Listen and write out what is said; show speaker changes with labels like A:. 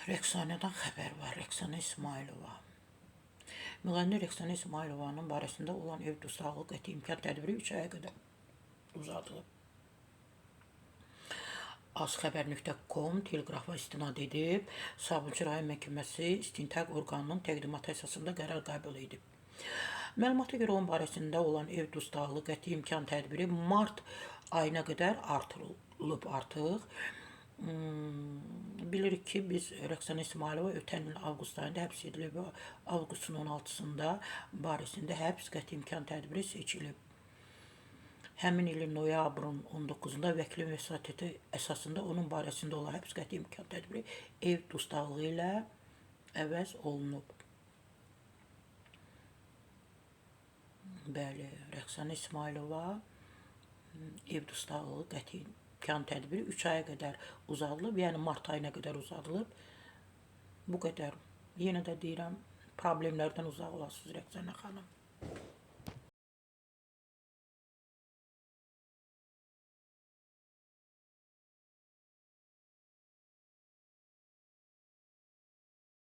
A: Rəqsanədən xəbər var. Rəqsanə İsmailova. Müğənni Rəqsanə İsmailovanın barəsində olan ev dustaqlığı qəti imkan tədbiri 3 aya qədər uzadılıb. Azxəbər.com teleqrafa istinad edib, Sabunçu rayon məhkəməsi istintaq orqanının təqdimatı əsasında qərar qəbul edib. Məlumata görə onun barəsində olan ev dustaqlığı qəti imkan tədbiri mart ayına qədər artırılıb artıq. Bilirik ki, biz Rəqsanə İsmailova ötən il avqust ayında həbs edilib və avqustun 16-sında barəsində həbs qəti imkan tədbiri seçilib. Həmin ilin noyabrın 19-da vəkilin vəsatəti əsasında onun barəsində olan həbs qəti imkan tədbiri ev dustaqlığı ilə əvəz olunub. Bəli, Rəqsanə İsmailova ev dustaqlığı qəti imkan tədbiri 3 aya qədər uzadılıb, yəni mart ayına qədər uzadılıb. Bu qədər. Yenə də deyirəm, problemlərdən uzaq olasınız Rəqsanə xanım.